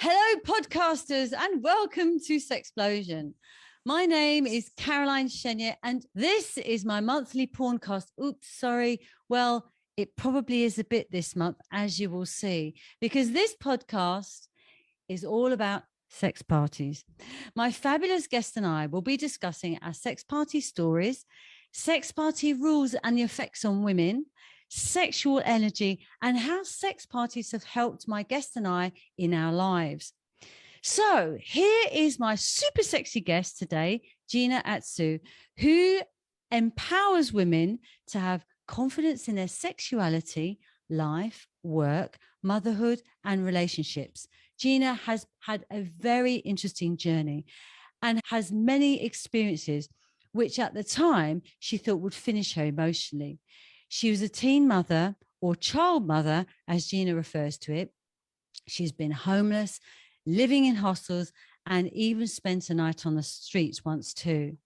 Hello, podcasters, and welcome to Sexplosion. My name is Caroline Chenier, and this is my monthly porncast. Oops, sorry. Well, it probably is a bit this month, as you will see, because this podcast is all about sex parties. My fabulous guest and I will be discussing our sex party stories, sex party rules and the effects on women, sexual energy, and how sex parties have helped my guest and I in our lives. So here is my super sexy guest today, Gina Atsu, who empowers women to have confidence in their sexuality, life, work, motherhood, and relationships. Gina has had a very interesting journey and has many experiences which at the time she thought would finish her emotionally. She was a teen mother, or child mother, as Gina refers to it. She's been homeless, living in hostels, and even spent a night on the streets once too.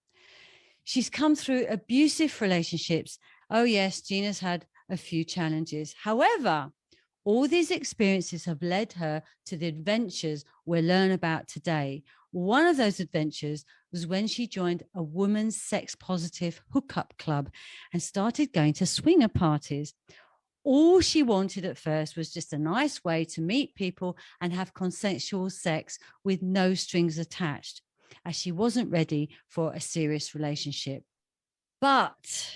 She's come through abusive relationships. Oh yes, Gina's had a few challenges. However, all these experiences have led her to the adventures we'll learn about today. One of those adventures was when she joined a women's sex positive hookup club and started going to swinger parties. All she wanted at first was just a nice way to meet people and have consensual sex with no strings attached, as she wasn't ready for a serious relationship. But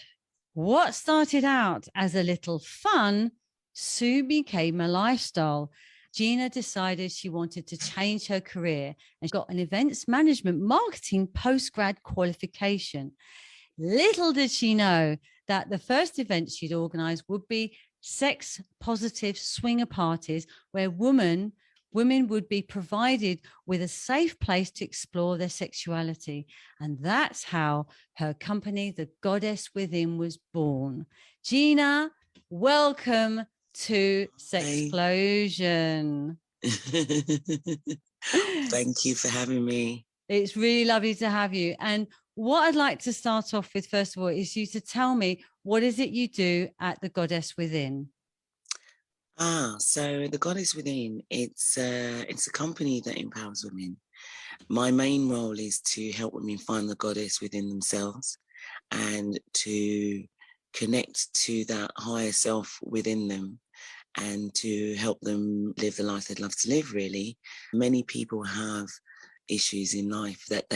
what started out as a little fun soon became a lifestyle. Gina decided she wanted to change her career and got an events management marketing postgrad qualification. Little did she know that the first event she'd organize would be sex positive swinger parties where women would be provided with a safe place to explore their sexuality. And that's how her company, The Goddess Within, was born. Gina, welcome to Sexplosion. Thank you for having me. It's really lovely to have you. And what I'd like to start off with, first of all, is you to tell me, what is it you do at The Goddess Within? So The Goddess Within, it's a company that empowers women. My main role is to help women find the goddess within themselves and to connect to that higher self within them and to help them live the life they'd love to live, really. Many people have issues in life that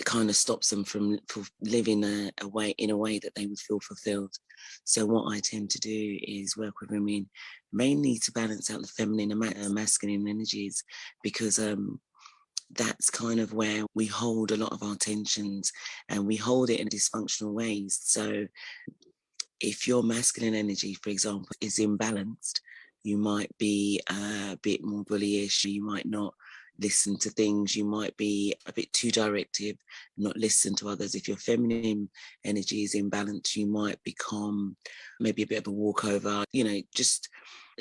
kind of stops them from living in a way that they would feel fulfilled. So what I tend to do is work with women mainly to balance out the feminine and masculine energies, because that's kind of where we hold a lot of our tensions, and we hold it in dysfunctional ways. So if your masculine energy, for example, is imbalanced, you might be a bit more bullyish, you might not listen to things, you might be a bit too directive, not listen to others. If your feminine energy is imbalanced, you might become maybe a bit of a walkover, just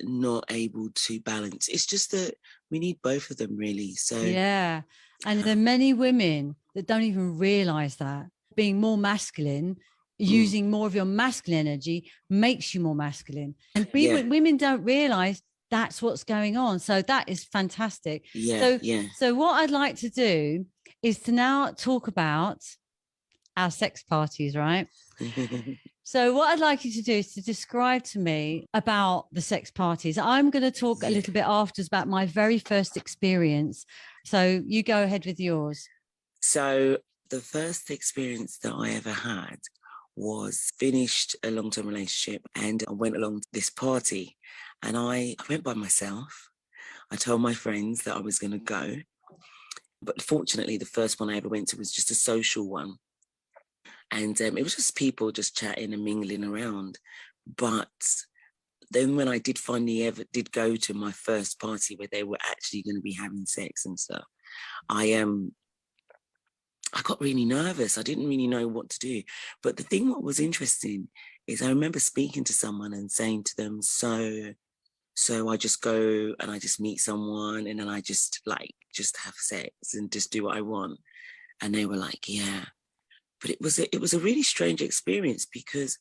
not able to balance. It's just that we need both of them, really. So yeah, and there are many women that don't even realize that being more masculine, using more of your masculine energy, makes you more masculine, and women don't realize that's what's going on. So that is fantastic. So what I'd like to do is to now talk about our sex parties, right? So what I'd like you to do is to describe to me about the sex parties. I'm going to talk a little bit afterwards about my very first experience. So you go ahead with yours. So the first experience that I ever had was finished a long-term relationship, and I went along to this party, and I went by myself. I told my friends that I was going to go, but fortunately the first one I ever went to was just a social one, and it was just people just chatting and mingling around. But then when I did finally did go to my first party where they were actually going to be having sex and stuff, I got really nervous. I didn't really know what to do. But the thing what was interesting is I remember speaking to someone and saying to them, so I just go and I just meet someone and then I just have sex and just do what I want. And they were like, yeah. But it was a really strange experience, because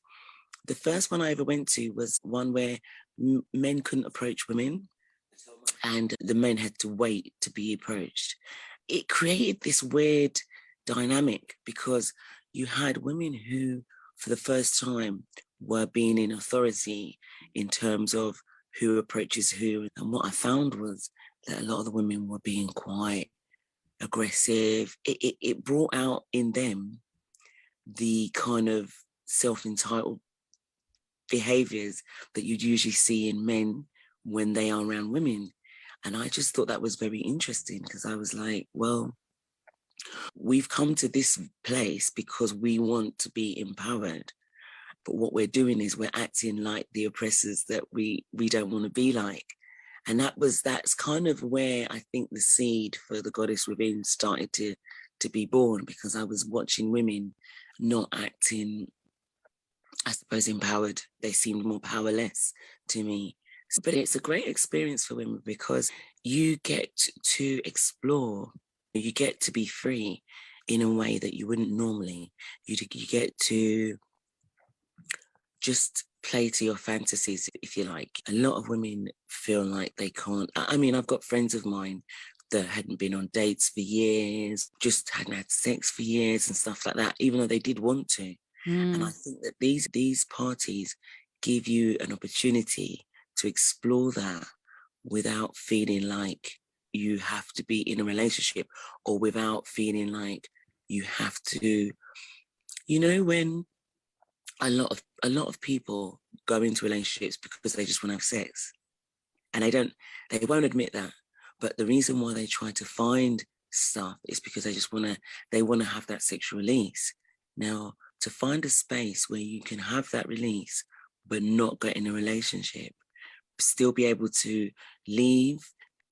the first one I ever went to was one where men couldn't approach women. and the men had to wait to be approached. It created this weird dynamic because you had women who, for the first time, were being in authority in terms of who approaches who. And what I found was that a lot of the women were being quite aggressive. It brought out in them the kind of self-entitled behaviors that you'd usually see in men when they are around women. And I just thought that was very interesting because I was like, well, we've come to this place because we want to be empowered. But what we're doing is we're acting like the oppressors that we don't want to be like. And that's kind of where I think the seed for the goddess within started to be born, because I was watching women not acting, I suppose, empowered. They seemed more powerless to me. But it's a great experience for women because you get to explore, you get to be free in a way that you wouldn't normally. You get to just play to your fantasies, if you like. A lot of women feel like they can't. I mean, I've got friends of mine that hadn't been on dates for years, just hadn't had sex for years and stuff like that, even though they did want to. And I think that these parties give you an opportunity to explore that without feeling like you have to be in a relationship, or without feeling like you have to, when a lot of people go into relationships because they just want to have sex, and they won't admit that. But the reason why they try to find stuff is because they want to have that sexual release. Now, to find a space where you can have that release, but not get in a relationship, still be able to leave,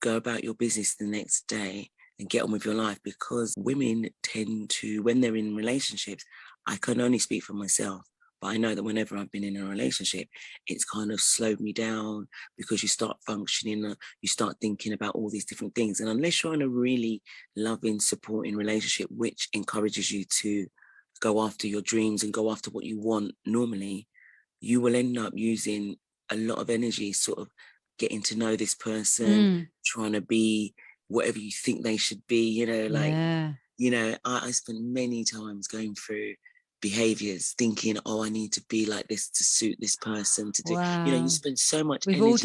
go about your business the next day and get on with your life, because women tend to, when they're in relationships, I can only speak for myself, but I know that whenever I've been in a relationship, it's kind of slowed me down, because you start functioning, you start thinking about all these different things. And unless you're in a really loving, supporting relationship, which encourages you to go after your dreams and go after what you want normally, you will end up using a lot of energy sort of getting to know this person, trying to be whatever you think they should be, I spent many times going through behaviors thinking, I need to be like this to suit this person, to do, you spend so much energy. We've all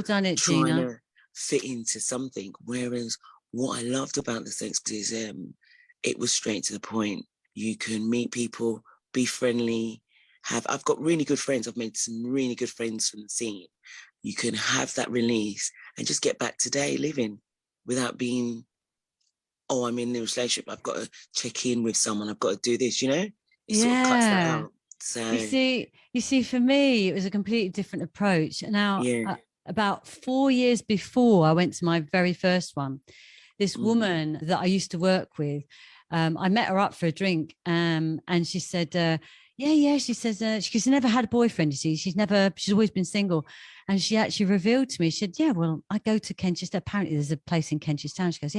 done it, trying Gina. to fit into something. Whereas what I loved about the sex is it was straight to the point. You can meet people, be friendly, I've got really good friends. I've made some really good friends from the scene. You can have that release and just get back to day living without being, I'm in a relationship, I've got to check in with someone, I've got to do this, It sort of cuts that out. So you see, for me, it was a completely different approach. Now, about 4 years before I went to my very first one, this woman that I used to work with, I met her up for a drink, and she said, she says, she's never had a boyfriend, you see, she's always been single. And she actually revealed to me, she said, well, I go to Kentish, apparently there's a place in Kentish Town. She goes,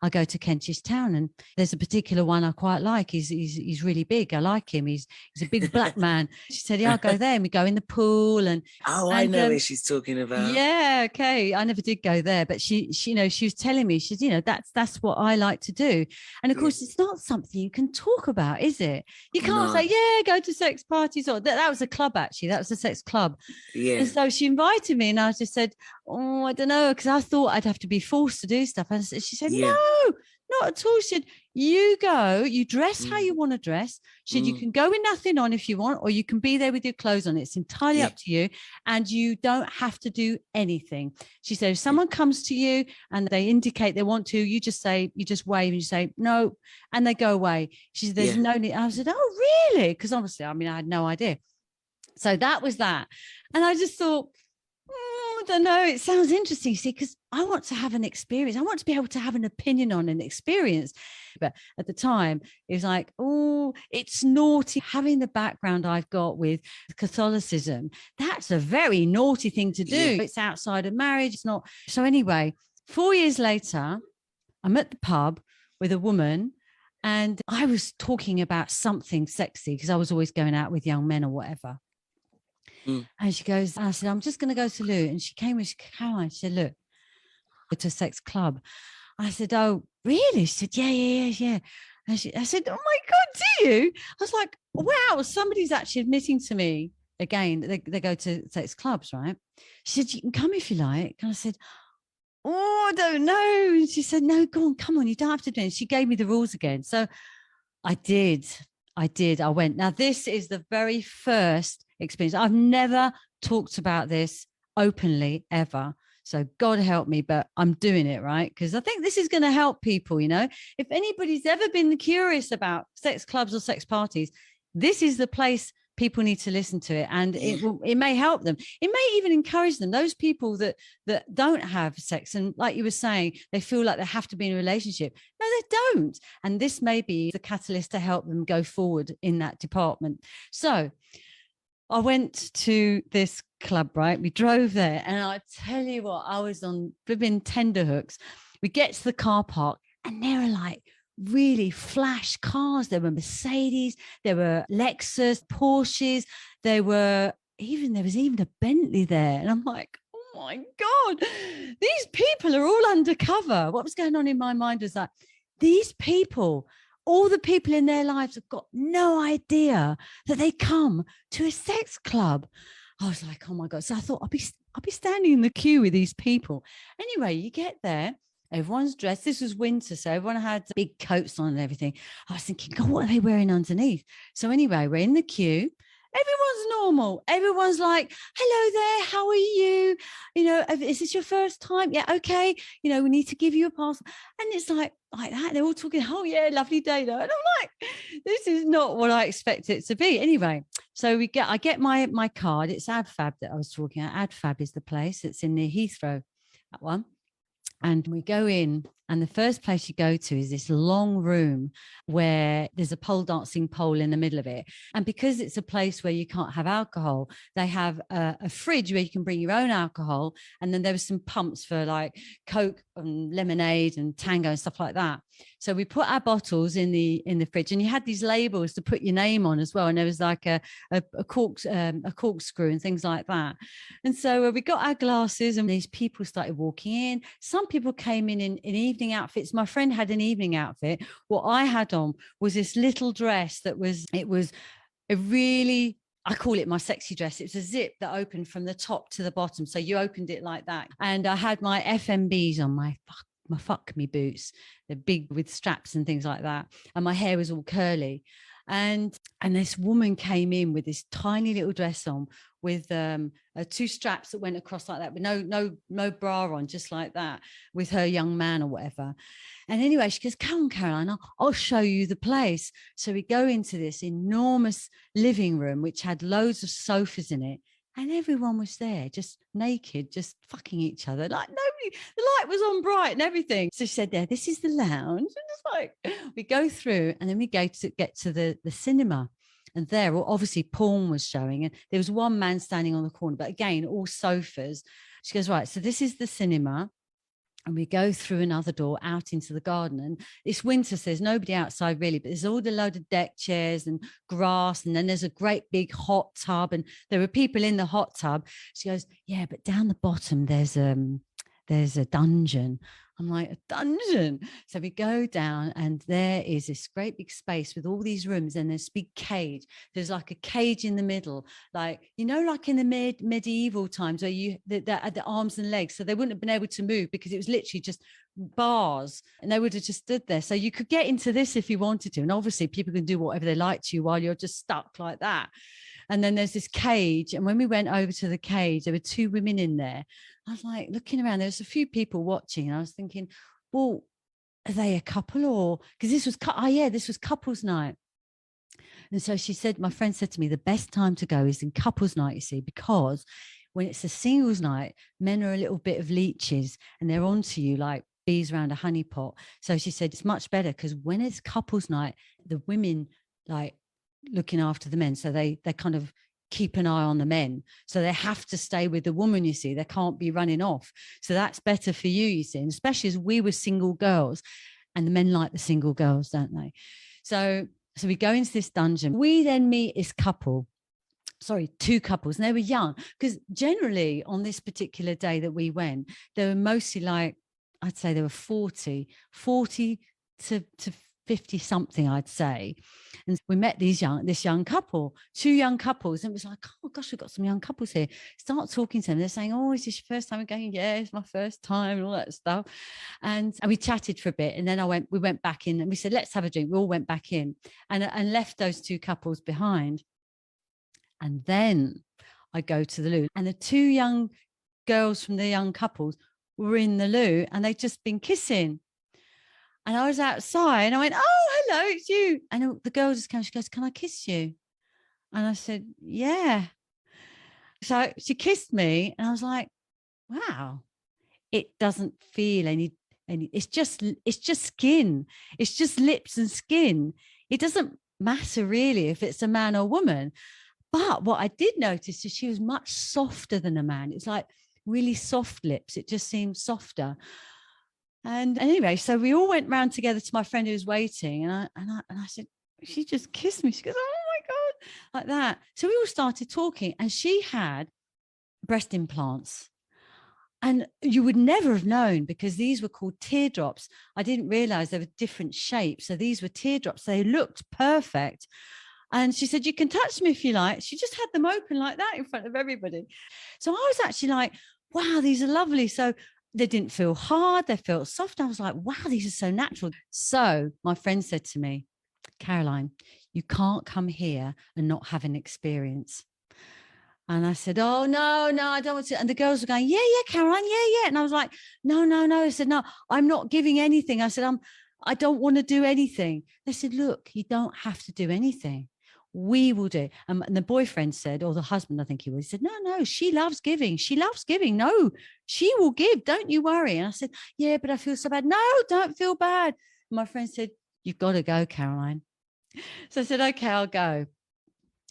I go to Kentish Town, and there's a particular one I quite like. He's really big. I like him. He's a big black man. She said, I'll go there, and we go in the pool. And I know where she's talking about. Yeah, okay. I never did go there, but she was telling me, she's, that's what I like to do. And of course, it's not something you can talk about, is it? You can't say, go to sex parties, or that was a club, actually. That was a sex club. Yeah. And so she invited me, and I just said, I don't know, because I thought I'd have to be forced to do stuff. And she said, no, not at all. She said, you go, you dress how you want to dress. She said, you can go with nothing on if you want, or you can be there with your clothes on. It's entirely up to you, and you don't have to do anything. She said, if someone comes to you and they indicate they want to, you just wave and you say no, and they go away. She said, there's no need. I said, oh, really? Because obviously, I had no idea. So that was that. And I just thought, I don't know, it sounds interesting, see, because I want to have an experience. I want to be able to have an opinion on an experience. But at the time, it was like, it's naughty. Having the background I've got with Catholicism, that's a very naughty thing to do. Yeah. It's outside of marriage. It's not. So anyway, 4 years later, I'm at the pub with a woman, and I was talking about something sexy because I was always going out with young men or whatever. And she goes, I said, I'm just going to go to Lou. And she came with Caroline. She said, look, to a sex club. I said, oh, really? She said, yeah. And I said, oh my God, do you? I was like, wow, somebody's actually admitting to me. Again, they go to sex clubs, right? She said, you can come if you like. And I said, oh, I don't know. And she said, no, go on, come on, you don't have to do it. She gave me the rules again. So I did. I went. Now, this is the very first experience. I've never talked about this openly ever. So God help me, but I'm doing it, right? Because I think this is going to help people, you know. If anybody's ever been curious about sex clubs or sex parties, this is the place people need to listen to it, and it may help them. It may even encourage them. Those people that don't have sex, and like you were saying, they feel like they have to be in a relationship. No, they don't. And this may be the catalyst to help them go forward in that department. So I went to this club, right? We drove there, and I tell you what, I was on flipping tenterhooks. We get to the car park, and there are like really flash cars. There were Mercedes, there were Lexus, Porsches, there was even a Bentley there. And I'm like, oh my God, these people are all undercover. What was going on in my mind was that these people, all the people in their lives have got no idea that they come to a sex club. I was like, oh my God. So I thought I'll be standing in the queue with these people. Anyway, you get there, everyone's dressed. This was winter, so everyone had big coats on and everything. I was thinking, God, what are they wearing underneath? So anyway, we're in the queue. Everyone's normal. Everyone's like, hello there, how are you? You know, is this your first time? Yeah, okay. You know, we need to give you a pass. And it's like that. They're all talking, oh yeah, lovely day though. And I'm like, this is not what I expect it to be. Anyway, so I get my card. It's AdFab that I was talking about. AdFab is the place. It's in near Heathrow, that one. And we go in, and the first place you go to is this long room where there's a pole dancing pole in the middle of it. And because it's a place where you can't have alcohol, they have a fridge where you can bring your own alcohol. And then there was some pumps for like Coke and lemonade and Tango and stuff like that. So we put our bottles in the fridge, and you had these labels to put your name on as well. And there was like a corkscrew and things like that. And so we got our glasses, and these people started walking in. Some people came in evening outfits. My friend had an evening outfit. What I had on was this little dress it was a really, I call it my sexy dress. It's a zip that opened from the top to the bottom. So you opened it like that. And I had my FMBs on, my fuck me boots. They're big with straps and things like that. And my hair was all curly. And this woman came in with this tiny little dress on with two straps that went across like that, with no bra on, just like that, with her young man or whatever. And anyway, she goes, come on, Caroline, I'll show you the place. So we go into this enormous living room, which had loads of sofas in it. And everyone was there, just naked, just fucking each other. Like nobody, the light was on bright and everything. So she said, there, this is the lounge. And it's like, we go through, and then we get to the cinema. And there, obviously, porn was showing. And there was one man standing on the corner, but again, all sofas. She goes, right, so this is the cinema. And we go through another door out into the garden. And it's winter, so there's nobody outside really, but there's all the load of deck chairs and grass. And then there's a great big hot tub, and there were people in the hot tub. She goes, yeah, but down the bottom, there's a dungeon. I'm like, a dungeon? So we go down, and there is this great big space with all these rooms, and this big cage. There's like a cage in the middle, like, you know, like in the medieval times where you the arms and legs, so they wouldn't have been able to move because it was literally just bars, and they would have just stood there. So you could get into this if you wanted to, and obviously people can do whatever they like to you while you're just stuck like that. And then there's this cage. And when we went over to the cage, there were two women in there. I was like looking around, there's a few people watching. And I was thinking, well, are they a couple? Or because this was couples night. And so she said, my friend said to me, the best time to go is in couples night, you see, because when it's a singles night, men are a little bit of leeches, and they're onto you like bees around a honey pot. So she said, it's much better because when it's couples night, the women like looking after the men, so they kind of keep an eye on the men, so they have to stay with the woman, you see, they can't be running off. So that's better for you see, and especially as we were single girls, and the men like the single girls, don't they? So we go into this dungeon. We then meet this two couples, and they were young, because generally on this particular day that we went, they were mostly like I'd say there were 40 to 50 something, I'd say. And we met this young couple, 2 young couples. And it was like, oh gosh, we've got some young couples here. Start talking to them. They're saying, oh, is this your first time? I'm going, yeah, it's my first time, and all that stuff. And we chatted for a bit. And then we went back in and we said, let's have a drink. We all went back in and left those 2 couples behind. And then I go to the loo, and the 2 young girls from the young couples were in the loo, and they'd just been kissing. And I was outside and I went, oh, hello, it's you. And the girl just came, she goes, can I kiss you? And I said, yeah. So she kissed me and I was like, wow, it doesn't feel any, it's just skin. It's just lips and skin. It doesn't matter really if it's a man or woman. But what I did notice is she was much softer than a man. It's like really soft lips. It just seemed softer. And anyway, so we all went round together to my friend who was waiting, and I said, she just kissed me. She goes, oh my God, like that. So we all started talking, and she had breast implants. And you would never have known, because these were called teardrops. I didn't realize they were different shapes. So these were teardrops. They looked perfect. And she said, you can touch me if you like. She just had them open like that in front of everybody. So I was actually like, wow, these are lovely. So they didn't feel hard. They felt soft. I was like, wow, these are so natural. So my friend said to me, Caroline, you can't come here and not have an experience. And I said, oh, no, I don't want to. And the girls were going, yeah, Caroline, yeah. And I was like, no. I said, no, I'm not giving anything. I said, I don't want to do anything. They said, look, you don't have to do anything. We will do. And the boyfriend said, or the husband, I think he was, he said, no, she loves giving. She loves giving. No, she will give. Don't you worry. And I said, yeah, but I feel so bad. No, don't feel bad. And my friend said, you've got to go, Caroline. So I said, okay, I'll go.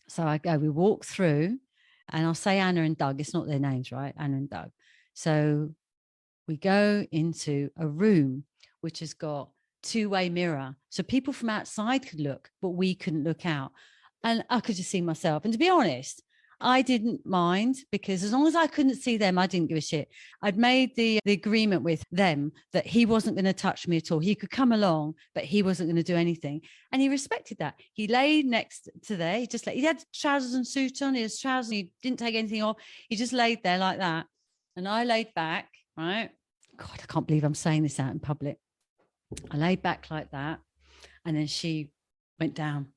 So I go, we walk through, and I'll say Anna and Doug. It's not their names, right? Anna and Doug. So we go into a room which has got 2-way mirror. So people from outside could look, but we couldn't look out. And I could just see myself. And to be honest, I didn't mind, because as long as I couldn't see them, I didn't give a shit. I'd made the agreement with them that he wasn't going to touch me at all. He could come along, but he wasn't going to do anything. And he respected that. He laid next to there. He had trousers and suit on. His trousers, he didn't take anything off. He just laid there like that. And I laid back, right? God, I can't believe I'm saying this out in public. I laid back like that. And then she went down.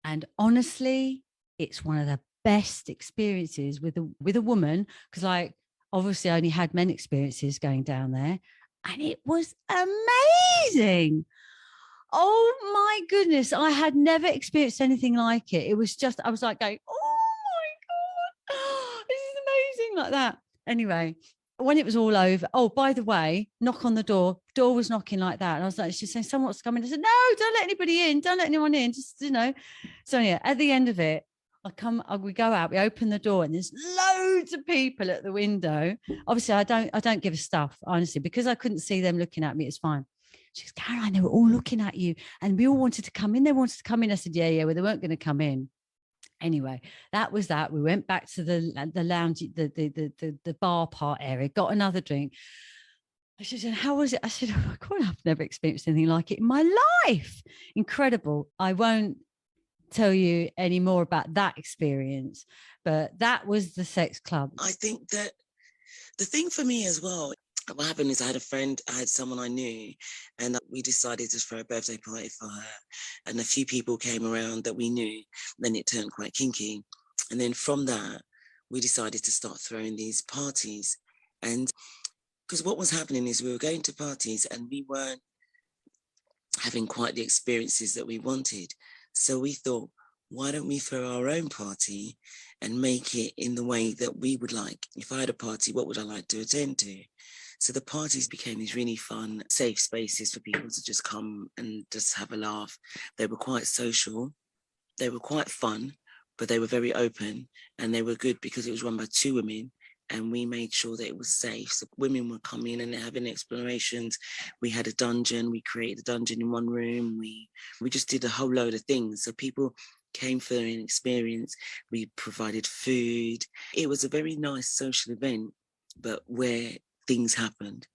And honestly, it's one of the best experiences with a woman, because like obviously I only had men experiences going down there, and it was amazing. Oh my goodness, I had never experienced anything like it. It was just, I was like going, oh my God, this is amazing, like that. Anyway, when it was all over, oh, by the way, knock on the door was knocking like that. And I was like, she's saying, someone's coming. I said, no, don't let anybody in. Don't let anyone in. Just, So yeah, at the end of it, we go out, we open the door, and there's loads of people at the window. Obviously, I don't give a stuff, honestly, because I couldn't see them looking at me. It's fine. She goes, Caroline, they were all looking at you, and we all wanted to come in. They wanted to come in. I said, yeah, well, they weren't going to come in. Anyway, that was that. We went back to the lounge, the bar part area, got another drink. She said, how was it? I said, oh my God, I've never experienced anything like it in my life. Incredible. I won't tell you any more about that experience, but that was the sex club. I think that the thing for me as well, what happened is I had someone I knew, and we decided to throw a birthday party for her, and a few people came around that we knew. Then it turned quite kinky, and then from that we decided to start throwing these parties. And because what was happening is we were going to parties and we weren't having quite the experiences that we wanted. So we thought, why don't we throw our own party and make it in the way that we would like? If I had a party, what would I like to attend to? So the parties became these really fun, safe spaces for people to just come and just have a laugh. They were quite social. They were quite fun, but they were very open, and they were good because it was run by 2 women. And we made sure that it was safe. So women were coming and having explorations. We had a dungeon. We created a dungeon in one room. We just did a whole load of things. So people came for an experience. We provided food. It was a very nice social event, but where things happened.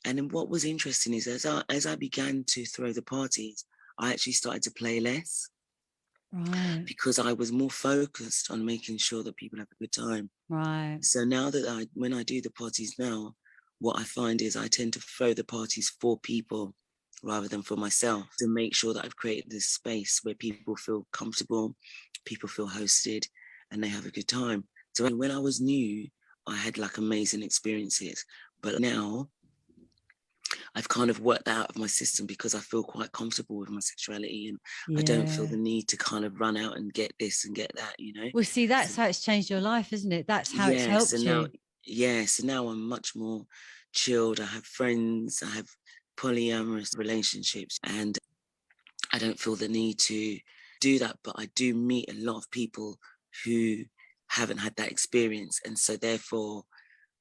And then what was interesting is as I began to throw the parties, I actually started to play less. Right. Because I was more focused on making sure that people have a good time. Right. So now that when I do the parties now, what I find is I tend to throw the parties for people rather than for myself, to make sure that I've created this space where people feel comfortable, people feel hosted, and they have a good time. So when I was new, I had like amazing experiences, but now I've kind of worked that out of my system because I feel quite comfortable with my sexuality, and I don't feel the need to kind of run out and get this and get that, you know? Well, see, that's So, how it's changed your life, isn't it? That's how it's yes. helped And now, you. yes. And now I'm much more chilled. I have friends, I have polyamorous relationships, and I don't feel the need to do that. But I do meet a lot of people who haven't had that experience. And so therefore,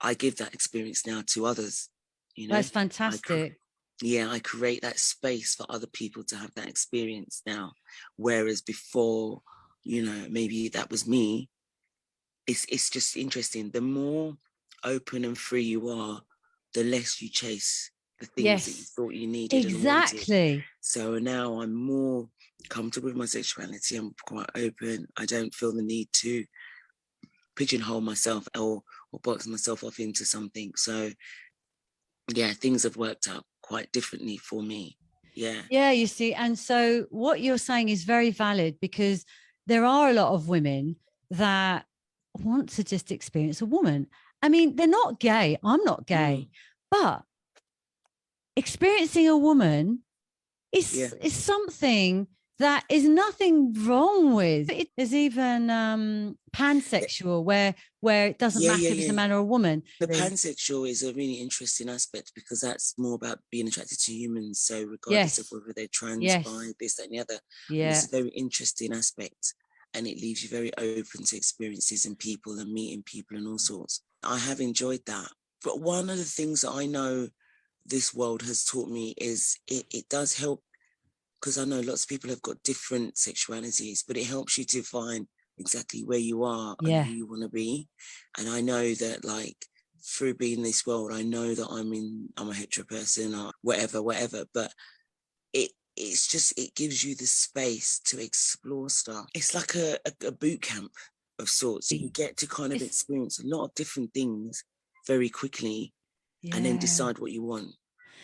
I give that experience now to others, you know? That's fantastic. I create that space for other people to have that experience now. Whereas before, you know, maybe that was me. It's just interesting. The more open and free you are, the less you chase the things that you Yes, thought you needed and wanted. exactly. So now I'm more comfortable with my sexuality. I'm quite open. I don't feel the need to pigeonhole myself or box myself off into something. So yeah, things have worked out quite differently for me. Yeah. Yeah, you see. And so what you're saying is very valid, because there are a lot of women that want to just experience a woman. I mean, they're not gay. I'm not gay, but experiencing a woman is something that is nothing wrong with. There's even pansexual, where it doesn't matter if it's a man or a woman. The pansexual is a really interesting aspect because that's more about being attracted to humans. So regardless of whether they're trans, bi, this, that, and the other, it's a very interesting aspect, and it leaves you very open to experiences and people and meeting people and all sorts. I have enjoyed that. But one of the things that I know this world has taught me is it does help, because I know lots of people have got different sexualities, but it helps you to find exactly where you are and who you want to be. And I know that, like, through being in this world, I know that I'm a hetero person or whatever, but it's just, it gives you the space to explore stuff. It's like a boot camp of sorts. You get to kind of experience a lot of different things very quickly and then decide what you want.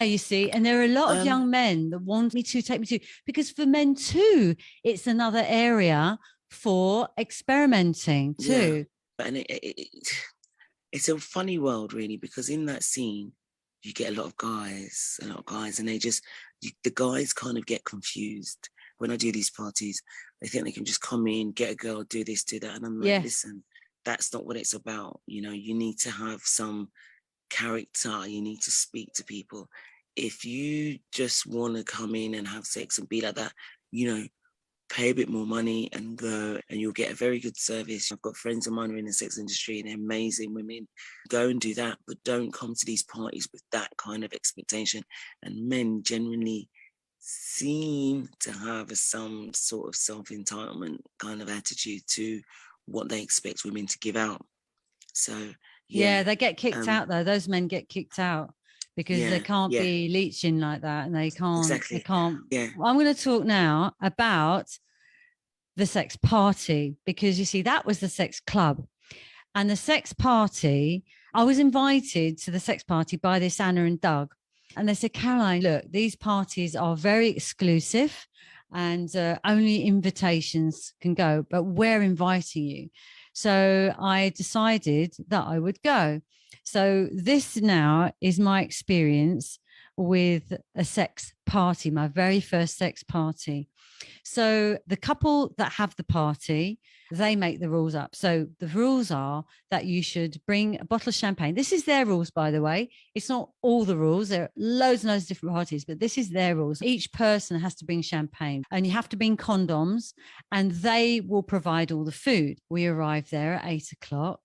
You see, and there are a lot of young men that want me to take me to, because for men too, it's another area for experimenting too. Yeah. And it's a funny world, really, because in that scene, you get a lot of guys, and the guys kind of get confused. When I do these parties, they think they can just come in, get a girl, do this, do that. And I'm like, listen, that's not what it's about. You know, you need to have some character, you need to speak to people. If you just want to come in and have sex and be like that, you know, pay a bit more money and go, and you'll get a very good service. I've got friends of mine who are in the sex industry and they're amazing women. Go and do that, but don't come to these parties with that kind of expectation. And men generally seem to have some sort of self-entitlement kind of attitude to what they expect women to give out. So they get kicked out though. Those men get kicked out because they can't be leeching like that, and they can't. They can't. I'm going to talk now about the sex party, because you see, that was the sex club, and the sex party. I was invited to the sex party by this Anna and Doug, and they said, Caroline, look, these parties are very exclusive, and only invitations can go, but we're inviting you. So I decided that I would go. So this now is my experience with a sex party, my very first sex party. So the couple that have the party, they make the rules up. So the rules are that you should bring a bottle of champagne. This is their rules, by the way. It's not all the rules. There are loads and loads of different parties, but this is their rules. Each person has to bring champagne, and you have to bring condoms, and they will provide all the food. We arrived there at 8:00,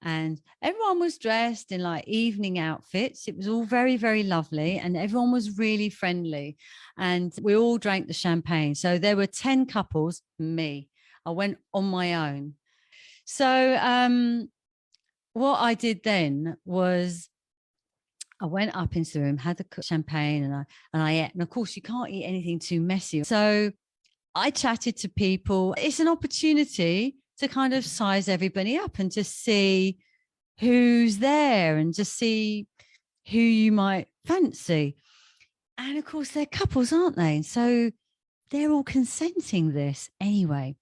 and everyone was dressed in like evening outfits. It was all very, very lovely, and everyone was really friendly, and we all drank the champagne. So there were 10 couples, me. I went on my own. So what I did then was I went up into the room, had the champagne, and I ate. And of course, you can't eat anything too messy. So I chatted to people. It's an opportunity to kind of size everybody up and just see who's there and just see who you might fancy. And of course, they're couples, aren't they? And so they're all consenting this anyway.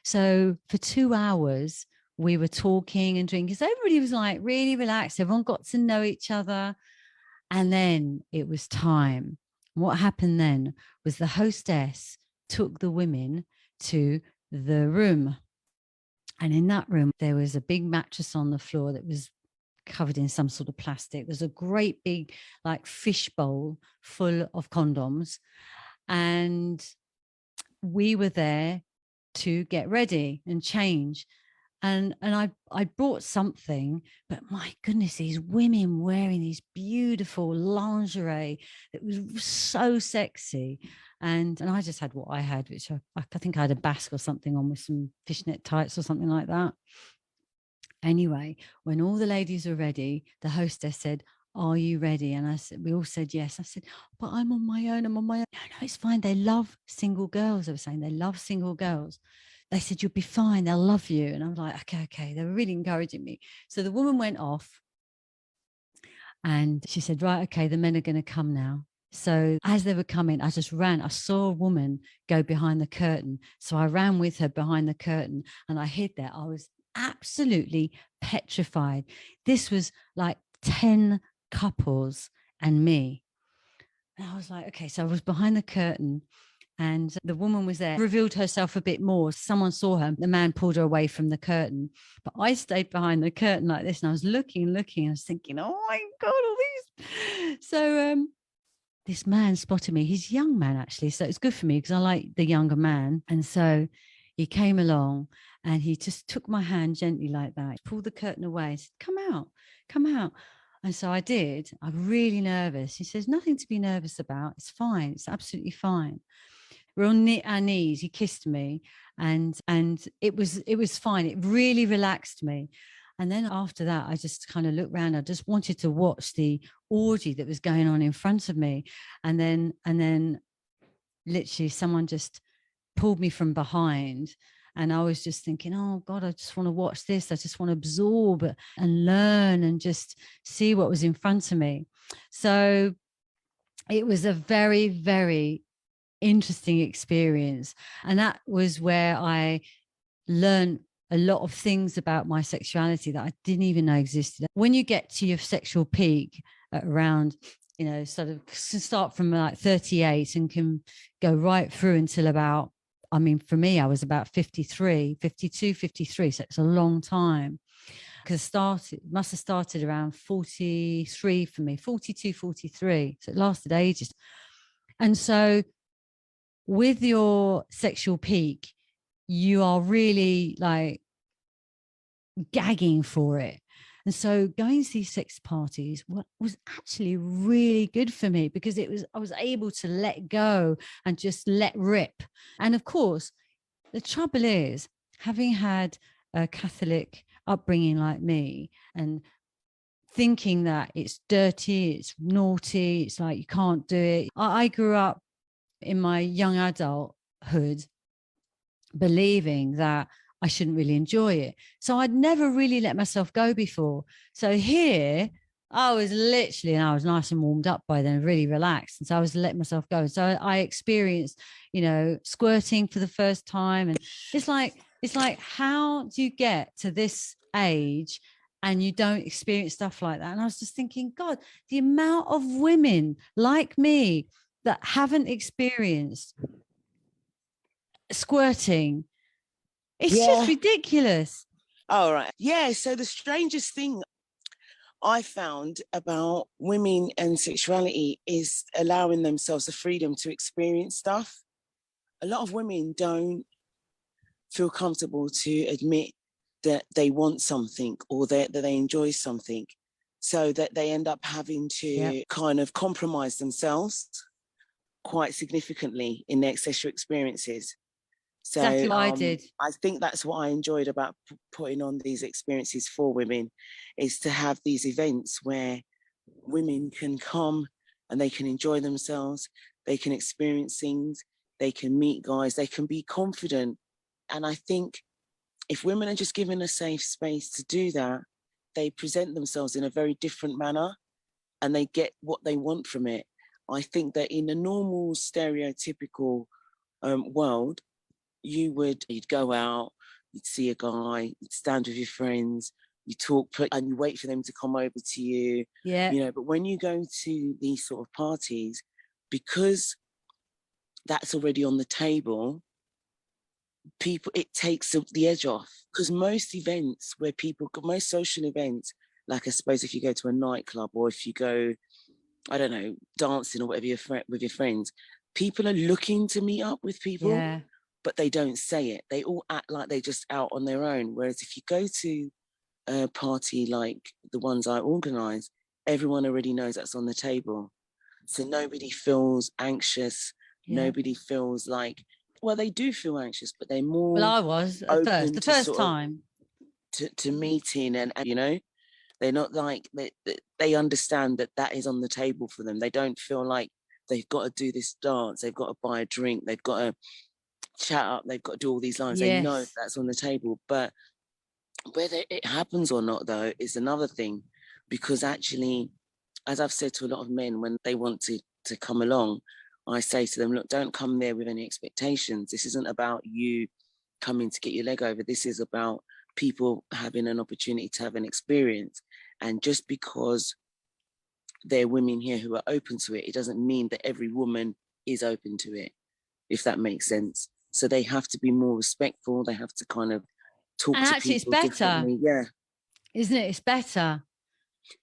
So for 2 hours, we were talking and drinking. So everybody was like really relaxed. Everyone got to know each other. And then it was time. What happened then was the hostess took the women to the room. And in that room, there was a big mattress on the floor that was covered in some sort of plastic. There's a great big like fish bowl full of condoms. And we were there to get ready and change. And I brought something, but my goodness, these women wearing these beautiful lingerie that was so sexy. And I just had what I had, which I think I had a basque or something on with some fishnet tights or something like that. Anyway, when all the ladies were ready, the hostess said, "Are you ready?" And I said, we all said yes. I said, "But I'm on my own. I'm on my own." No, it's fine. They love single girls. They were saying they love single girls. They said, "You'll be fine. They'll love you." And I'm like, okay. They were really encouraging me. So the woman went off and she said, "Right, okay, the men are going to come now." So as they were coming, I just ran. I saw a woman go behind the curtain. So I ran with her behind the curtain and I hid there. I was absolutely petrified. This was like 10 couples and me. And I was like, okay, so I was behind the curtain and the woman was there, revealed herself a bit more. Someone saw her. The man pulled her away from the curtain. But I stayed behind the curtain like this. And I was looking. I was thinking, oh my God, all these. So this man spotted me. He's a young man, actually. So it's good for me because I like the younger man. And so he came along and he just took my hand gently like that, pulled the curtain away and said, come out. And so I did. I'm really nervous. He says, nothing to be nervous about. It's fine. It's absolutely fine. We're on our knees. He kissed me and it was fine. It really relaxed me. And then after that, I just kind of looked around. I just wanted to watch the orgy that was going on in front of me. And then literally someone just pulled me from behind. And I was just thinking, oh God, I just want to watch this. I just want to absorb and learn and just see what was in front of me. So it was a very, very interesting experience. And that was where I learned a lot of things about my sexuality that I didn't even know existed. When you get to your sexual peak at around, sort of start from like 38 and can go right through until about, for me, I was about 53, 52, 53. So it's a long time because must have started around 43 for me, 42, 43. So it lasted ages. And so with your sexual peak, you are really like gagging for it. And so going to these sex parties was actually really good for me because I was able to let go and just let rip. And of course, the trouble is, having had a Catholic upbringing like me and thinking that it's dirty, it's naughty, it's like you can't do it. I grew up in my young adulthood believing that I shouldn't really enjoy it. So I'd never really let myself go before. So here I was nice and warmed up by then, really relaxed. And so I was letting myself go. So I experienced, squirting for the first time. And it's like, how do you get to this age and you don't experience stuff like that? And I was just thinking, God, the amount of women like me that haven't experienced squirting, it's just ridiculous. All right. Yeah. So the strangest thing I found about women and sexuality is allowing themselves the freedom to experience stuff. A lot of women don't feel comfortable to admit that they want something or that they enjoy something, so that they end up having to kind of compromise themselves quite significantly in their sexual experiences. So exactly what I did. I think that's what I enjoyed about putting on these experiences for women, is to have these events where women can come and they can enjoy themselves, they can experience things, they can meet guys, they can be confident. And I think if women are just given a safe space to do that, they present themselves in a very different manner and they get what they want from it. I think that in a normal, stereotypical world, you'd go out, you'd see a guy, you'd stand with your friends, you talk, and you wait for them to come over to you. Yeah. You know, but when you go to these sort of parties, because that's already on the table, it takes the edge off. Because most events most social events, like I suppose if you go to a nightclub or if you go, I don't know, dancing or whatever with your friends, people are looking to meet up with people. Yeah. But they don't say it. They all act like they're just out on their own. Whereas if you go to a party like the ones I organise, everyone already knows that's on the table. So nobody feels anxious. Yeah. Nobody feels like, well, they do feel anxious, but they're more Well, I was at first, the first time. To meeting and, you know, they're not like, they understand that is on the table for them. They don't feel like they've got to do this dance. They've got to buy a drink. They've got to chat up, they've got to do all these lines. Yes. They know that's on the table. But whether it happens or not, though, is another thing. Because actually, as I've said to a lot of men, when they want to come along, I say to them, look, don't come there with any expectations. This isn't about you coming to get your leg over. This is about people having an opportunity to have an experience. And just because there are women here who are open to it, it doesn't mean that every woman is open to it, if that makes sense. So they have to be more respectful. They have to kind of talk to people it's better, differently. Yeah. Isn't it? It's better.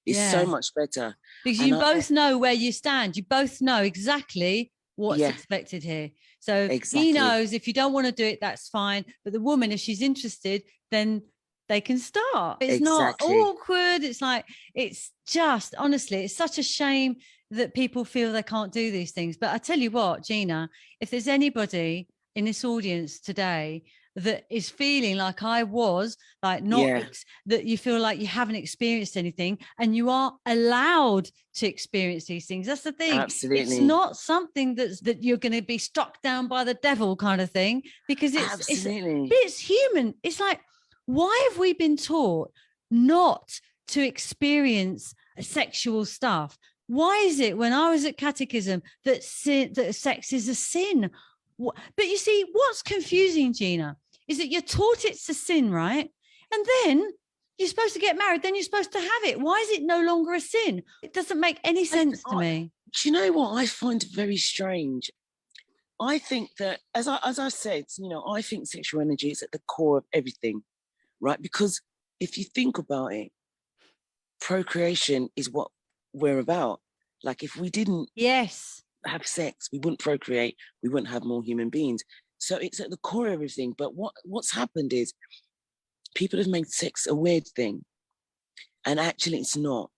It's so much better. Because you both know where you stand. You both know exactly what's expected here. So he knows if you don't want to do it, that's fine. But the woman, if she's interested, then they can start. It's not awkward. It's like, it's just, honestly, it's such a shame that people feel they can't do these things. But I tell you what, Gina, if there's anybody in this audience today that is feeling like I was, like that you feel like you haven't experienced anything and you are allowed to experience these things. That's the thing. Absolutely. It's not something that you're going to be struck down by the devil kind of thing, because it's human. It's like, why have we been taught not to experience sexual stuff? Why is it when I was at catechism that sex is a sin? But you see, what's confusing, Gina, is that you're taught it's a sin, right? And then you're supposed to get married, then you're supposed to have it. Why is it no longer a sin? It doesn't make any sense to me. Do you know what I find very strange? I think that, as I said, you know, I think sexual energy is at the core of everything, right? Because if you think about it, procreation is what we're about. Like, if we didn't have sex, we wouldn't procreate, we wouldn't have more human beings. So it's at the core of everything. But what's happened is people have made sex a weird thing. And actually it's not.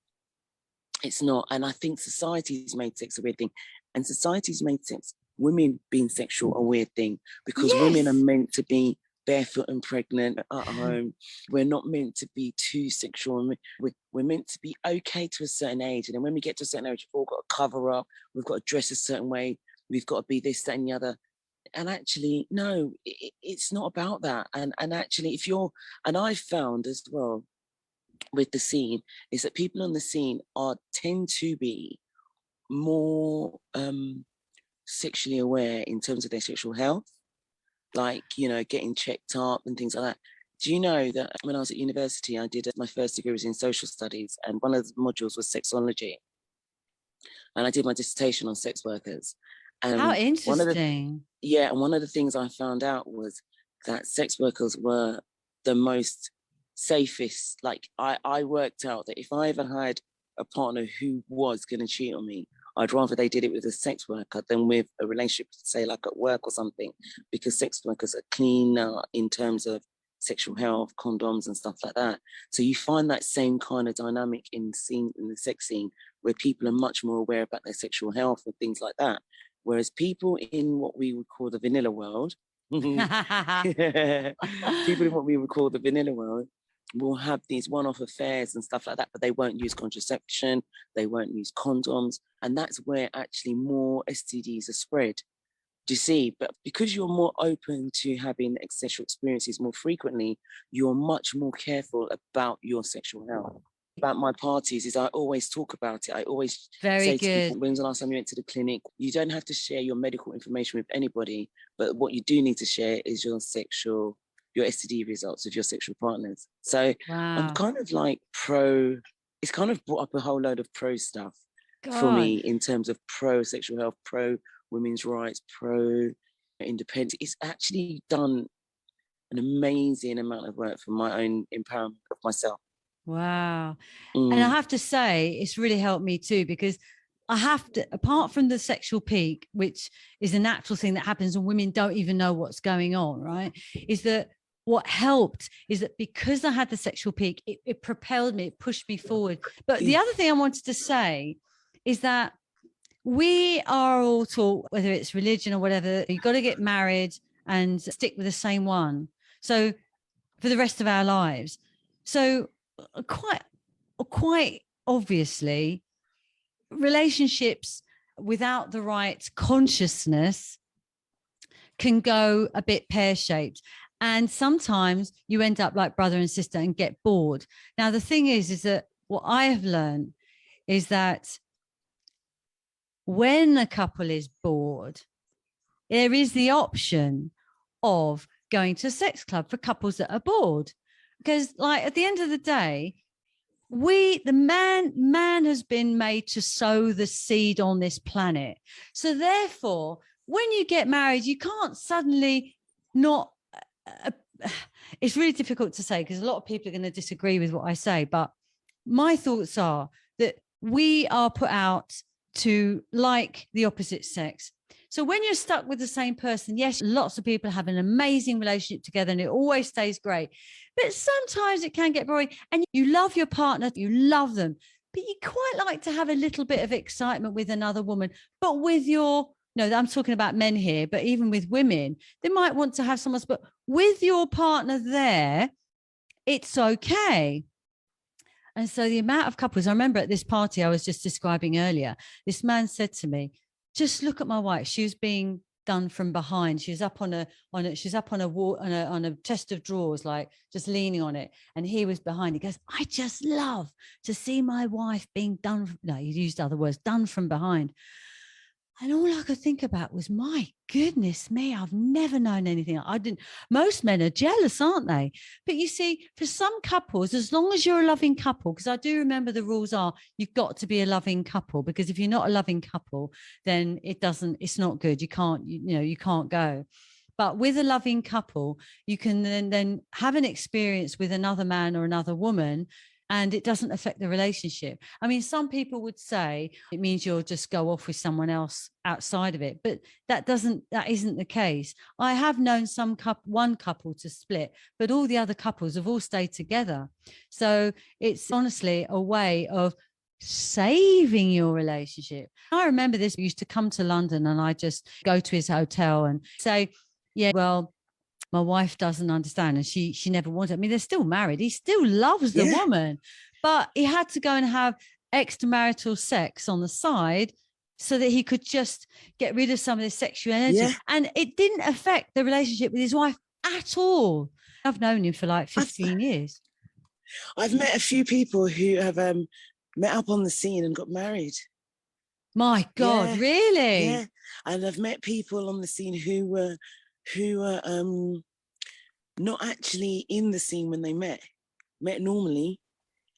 It's not. And I think society's made sex a weird thing. And society's made sex, women being sexual, a weird thing. Because women are meant to be barefoot and pregnant at home. We're not meant to be too sexual. We're meant to be okay to a certain age. And then when we get to a certain age, we've all got to cover up. We've got to dress a certain way. We've got to be this, that, and the other. And actually, no, it's not about that. And actually, and I've found as well with the scene, is that people on the scene tend to be more sexually aware in terms of their sexual health. Like, you know, getting checked up and things like that. Do you know that when I was at university, I did my first degree was in social studies, and one of the modules was sexology. And I did my dissertation on sex workers. And how interesting. And one of the things I found out was that sex workers were the most safest. Like, I worked out that if I ever had a partner who was going to cheat on me, I'd rather they did it with a sex worker than with a relationship, say like at work or something, because sex workers are cleaner in terms of sexual health, condoms and stuff like that. So you find that same kind of dynamic in the sex scene, where people are much more aware about their sexual health and things like that. Whereas people in what we would call the vanilla world, people in what we would call the vanilla world, will have these one-off affairs and stuff like that, but they won't use contraception, they won't use condoms, and that's where actually more STDs are spread. Do you see? But because you're more open to having sexual experiences more frequently, you're much more careful about your sexual health. About my parties is I always talk about it. I always Very say to good. people, when's the last time you went to the clinic? You don't have to share your medical information with anybody, but what you do need to share is your STD results of your sexual partners. So I'm Wow. kind of like it's kind of brought up a whole load of pro stuff for God. me in terms of pro sexual health, pro women's rights, pro independence. It's actually done an amazing amount of work for my own empowerment of myself. Wow. And I have to say, it's really helped me too, because I have to, apart from the sexual peak, which is a natural thing that happens when women don't even know what's going on, right? Is that what helped is that because I had the sexual peak, it propelled me, it pushed me forward. But the other thing I wanted to say is that we are all taught, whether it's religion or whatever, you've got to get married and stick with the same one. So for the rest of our lives. So quite obviously, relationships without the right consciousness can go a bit pear-shaped. And sometimes you end up like brother and sister and get bored. Now, the thing is that what I have learned is that when a couple is bored, there is the option of going to a sex club for couples that are bored. Because, like, at the end of the day, the man has been made to sow the seed on this planet. So therefore, when you get married, you can't suddenly not. It's really difficult to say because a lot of people are going to disagree with what I say. But my thoughts are that we are put out to like the opposite sex. So when you're stuck with the same person, yes, lots of people have an amazing relationship together and it always stays great. But sometimes it can get boring and you love your partner, you love them, but you quite like to have a little bit of excitement with another woman, but with I'm talking about men here, but even with women, they might want to have someone, but with your partner there, it's okay. And so the amount of couples, I remember at this party I was just describing earlier, this man said to me, just look at my wife. She was being done from behind. She was up on a wall, on a chest of drawers, like just leaning on it. And he was behind. He goes, I just love to see my wife being done. No, he used other words, done from behind. And all I could think about was, my goodness me, I've never known anything. Most men are jealous, aren't they? But you see, for some couples, as long as you're a loving couple, because I do remember the rules are you've got to be a loving couple, because if you're not a loving couple, then it's not good. You can't go. But with a loving couple, you can then have an experience with another man or another woman, and it doesn't affect the relationship. I mean, some people would say it means you'll just go off with someone else outside of it, but that isn't the case. I have known one couple to split, but all the other couples have all stayed together. So it's honestly a way of saving your relationship. I remember this, we used to come to London and I just go to his hotel and say, yeah, well, my wife doesn't understand and she never wanted. I mean, they're still married. He still loves the woman, but he had to go and have extramarital sex on the side so that he could just get rid of some of this sexual energy. Yeah. And it didn't affect the relationship with his wife at all. I've known him for like 15 years. I've met a few people who have met up on the scene and got married. My God, really? Yeah. And I've met people on the scene who were not actually in the scene when they met normally,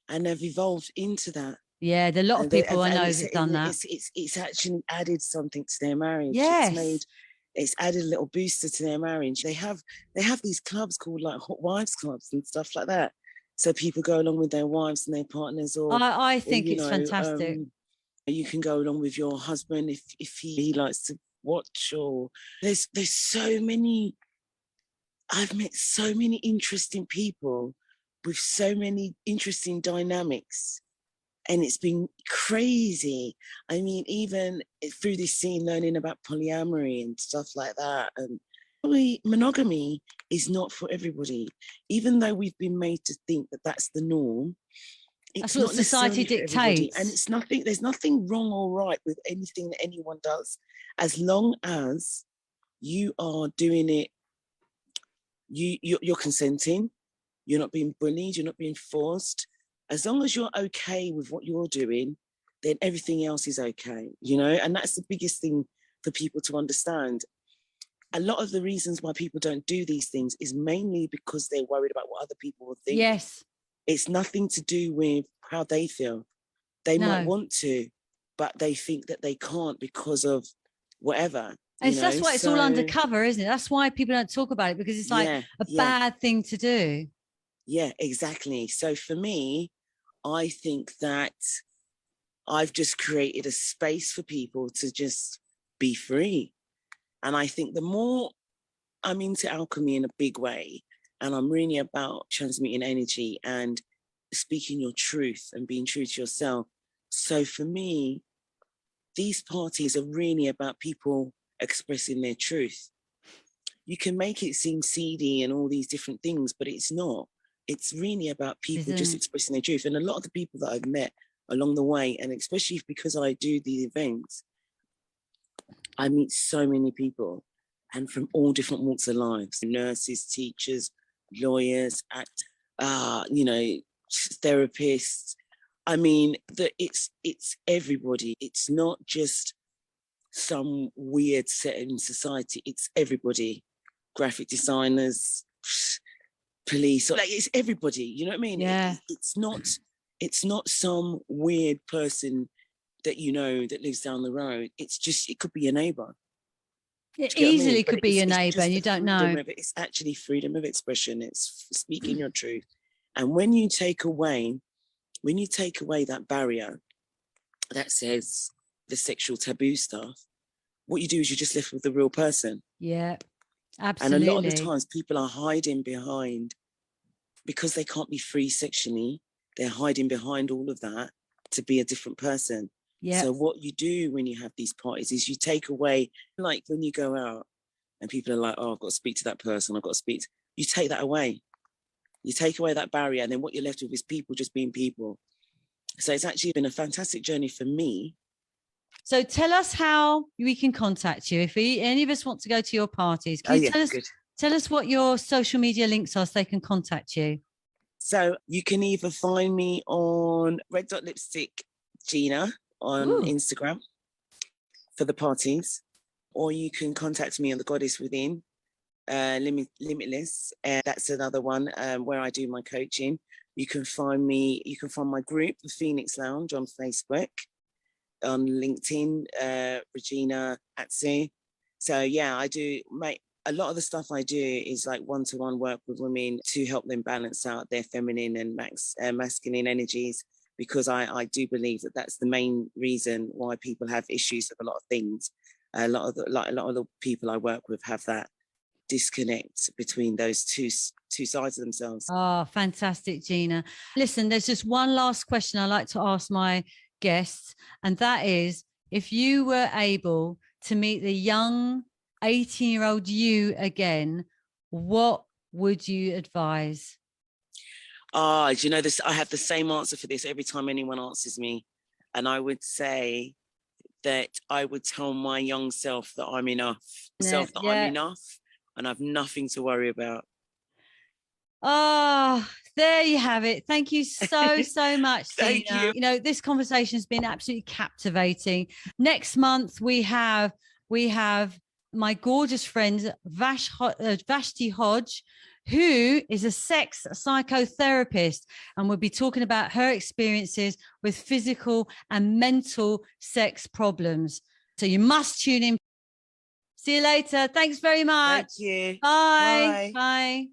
and have evolved into that. Yeah, there are a lot of people I know who've done that. It's actually added something to their marriage. Yes. It's added a little booster to their marriage. They have these clubs called like hot wives clubs and stuff like that. So people go along with their wives and their partners, or I think it's fantastic. You can go along with your husband if he likes to watch, or there's so many. I've met so many interesting people with so many interesting dynamics, and it's been crazy. I mean, even through this scene, learning about polyamory and stuff like that, and Monogamy is not for everybody, even though we've been made to think that that's the norm. It's That's what not society necessarily for everybody, dictates. and it's nothing. There's nothing wrong or right with anything that anyone does, as long as you are doing it. You're consenting. You're not being bullied. You're not being forced. As long as you're okay with what you're doing, then everything else is okay. You know, and that's the biggest thing for people to understand. A lot of the reasons why people don't do these things is mainly because they're worried about what other people will think. Yes. It's nothing to do with how they feel. They might want to, but they think that they can't because of whatever. And that's why it's all undercover, isn't it? That's why people don't talk about it, because it's like a bad thing to do. Yeah, exactly. So for me, I think that I've just created a space for people to just be free. And I think the more I'm into alchemy in a big way, and I'm really about transmitting energy and speaking your truth and being true to yourself. So for me, these parties are really about people expressing their truth. You can make it seem seedy and all these different things, but it's not. It's really about people just expressing their truth. And a lot of the people that I've met along the way, and especially because I do the events, I meet so many people, and from all different walks of life: nurses, teachers, lawyers, therapists. I mean, it's everybody. It's not just some weird set in society. It's everybody. Graphic designers, police, like it's everybody. You know what I mean? Yeah. It's not some weird person that you know that lives down the road. It's just, it could be a neighbor. It easily could be your neighbor and you don't know. It's actually freedom of expression. It's speaking your truth. And when you take away that barrier that says the sexual taboo stuff, what you do is you're just left with the real person. Yeah, absolutely. And a lot of the times people are hiding behind, because they can't be free sexually, they're hiding behind all of that to be a different person. Yeah. So what you do when you have these parties is you take away, like when you go out and people are like, oh, I've got to speak to that person, you take that away. You take away that barrier, and then what you're left with is people just being people. So it's actually been a fantastic journey for me. So tell us how we can contact you. If any of us want to go to your parties, can you tell us what your social media links are so they can contact you? So you can either find me on Red Dot Lipstick Gina on Instagram for the parties, or you can contact me on The Goddess Within, Limitless. That's another one where I do my coaching. You can find my group, The Phoenix Lounge, on Facebook, on LinkedIn, Regina Atsu. So yeah, I do a lot of the stuff I do is like one-to-one work with women to help them balance out their feminine and masculine energies, because I do believe that that's the main reason why people have issues with a lot of things. A lot of the people I work with have that disconnect between those two sides of themselves. Oh, fantastic, Gina. Listen, there's just one last question I like to ask my guests, and that is, if you were able to meet the young 18-year-old you again, what would you advise? Do you know this? I have the same answer for this every time anyone answers me. And I would say that I would tell my young self that I'm enough. I'm enough and I've nothing to worry about. Oh, there you have it. Thank you so much, Thank Gina. you. You know, this conversation has been absolutely captivating. Next month, we have my gorgeous friend, Vashti Hodge, who is a sex psychotherapist, and we'll be talking about her experiences with physical and mental sex problems. So you must tune in. See you later. Thanks very much. Thank you. Bye. Bye.